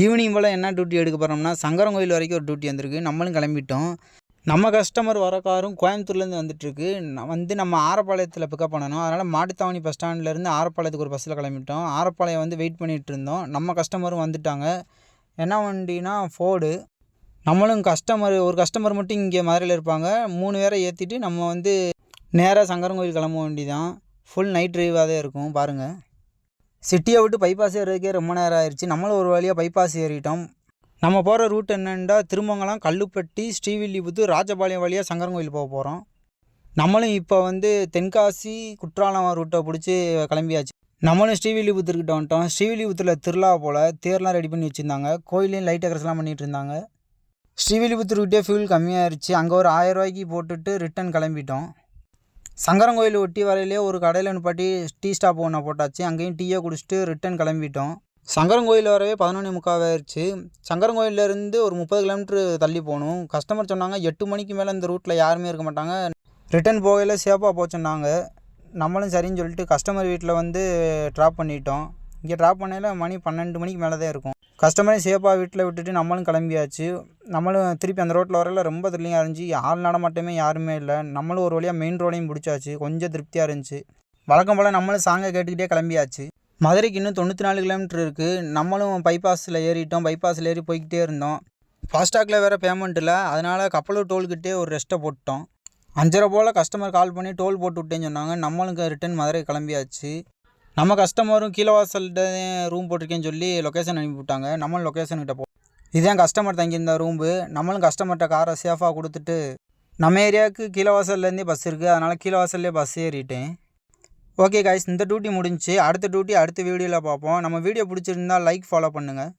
Evening போல் என்ன duty எடுக்க போகிறோம்னா சங்கரங்கோயில் வரைக்கும் ஒரு டியூட்டி வந்திருக்கு. நம்மளும் கிளம்பிட்டோம். நம்ம கஸ்டமர் வர காரும் கோயம்புத்தூர்லேருந்து வந்துட்டுருக்கு. நம்ம ஆரப்பாளையத்தில் பிக்கப் பண்ணணும். அதனால் மாட்டுத்தாவணி பஸ் ஸ்டாண்ட்லேருந்து ஆரப்பாளையத்துக்கு ஒரு பஸ்ஸில் கிளம்பிட்டோம். ஆரப்பாளையம் வெயிட் பண்ணிகிட்டு இருந்தோம். நம்ம கஸ்டமரும் வந்துட்டாங்க. என்ன வண்டினா ஃபோர்டு. நம்மளும் ஒரு கஸ்டமர் மட்டும் இங்கே மதுரையில் இருப்பாங்க. 3 பேரை ஏற்றிட்டு நம்ம நேராக சங்கரங்கோயில் கிளம்ப வேண்டிதான். ஃபுல் நைட் ட்ரைவாக தான் இருக்கும் பாருங்கள். சிட்டியை விட்டு பைபாஸ் ஏறதுக்கே ரொம்ப நேரம் ஆயிடுச்சு. நம்மளும் ஒரு வழியாக பைபாஸ் ஏறிட்டோம். நம்ம போகிற ரூட் என்னென்னா திருமங்கலம், கல்லுப்பட்டி, ஸ்ரீவில்லிபுத்தூர், ராஜபாளையம் வழியாக சங்கரங்கோயில் போக போகிறோம். நம்மளும் இப்போ தென்காசி, குற்றாலம் ரூட்டை பிடிச்சி கிளம்பியாச்சு. நம்மளும் ஸ்ரீவில்லிபுத்தூர்கிட்ட வந்துட்டோம். ஸ்ரீவில்லிபுத்தூரில் திருவிழா போல் தேர்லாம் ரெடி பண்ணி வச்சுருந்தாங்க. கோயிலையும் லைட் டெக்கரேஷன்லாம் பண்ணிகிட்டு இருந்தாங்க. ஸ்ரீவில்லிபுத்தூர்கிட்டே ஃபியூல் கம்மியாகிடுச்சு. அங்கே ஒரு 1000 ரூபாய்க்கு போட்டுட்டு ரிட்டன் கிளம்பிட்டோம். சங்கரங்கோயில் ஒட்டி வரையிலே ஒரு கடையில் நிப்பாட்டி டீ ஸ்டாப் ஒன்று போட்டாச்சு. அங்கேயும் டீயை குடிச்சிட்டு ரிட்டன் கிளம்பிட்டோம். சங்கரங்கோயில் வரவே 11:45 ஆயிடுச்சு. சங்கரங்கோயிலேருந்து ஒரு 30 கிலோமீட்ரு தள்ளி போகணும். கஸ்டமர் சொன்னாங்க 8 மணிக்கு மேலே இந்த ரூட்டில் யாருமே இருக்க மாட்டாங்க, ரிட்டன் போகையில் சேஃபாக போச்சுன்னாங்க. நம்மளும் சரின்னு சொல்லிட்டு கஸ்டமர் வீட்டில் ட்ராப் பண்ணிட்டோம். இங்கே ட்ராப் பண்ணையில் மணி 12 மணிக்கு மேலே தான் இருக்கும். கஸ்டமரையும் சேஃபாக வீட்டில் விட்டுட்டு நம்மளும் கிளம்பியாச்சு. நம்மளும் திருப்பி அந்த ரோட்டில் வரல ரொம்ப த்ரில்லிங்காக இருந்துச்சு. ஆள் நடமாட்டமே யாருமே இல்லை. நம்மளும் ஒரு வழியாக மெயின் ரோடையும் பிடிச்சாச்சு. கொஞ்சம் திருப்தியாக இருந்துச்சு. வழக்கம் போல் நம்மளும் சாங்கை கேட்டுக்கிட்டே கிளம்பியாச்சு. மதுரைக்கு இன்னும் 94 கிலோமீட்டர் இருக்குது. நம்மளும் பைபாஸில் ஏறிட்டோம். பைபாஸில் ஏறி போய்கிட்டே இருந்தோம். ஃபாஸ்டாகில் வேறு பேமெண்ட் இல்லை. அதனால் கப்பலூர் டோல்கிட்டே ஒரு ரெஸ்ட்டை போட்டோம். 5:30 போல் கஸ்டமர் கால் பண்ணி டோல் போட்டு விட்டேன்னு சொன்னாங்க. நம்மளுக்கு ரிட்டன் மதுரை கிளம்பியாச்சு. நம்ம கஸ்டமரும் கீழவாசல்கிட்ட ரூம் போட்டிருக்கேன்னு சொல்லி லொக்கேஷன் அனுப்பிவிட்டாங்க. நம்மளும் லொக்கேஷன்கிட்ட இதுதான் கஸ்டமர் தங்கியிருந்த ரூம்பு. நம்மளும் கஸ்டமர்கிட்ட காரை சேஃபாக கொடுத்துட்டு நம்ம ஏரியாவுக்கு கீழவாசல்லேருந்தே பஸ் இருக்குது. அதனால் கீழவாசல்லே பஸ் ஏறிட்டேன். ஓகே காய்ஸ், இந்த டியூட்டி முடிஞ்சிச்சு. அடுத்த டியூட்டி அடுத்த வீடியோவில் பார்ப்போம். நம்ம வீடியோ பிடிச்சிருந்தால் லைக், ஃபாலோ பண்ணுங்கள்.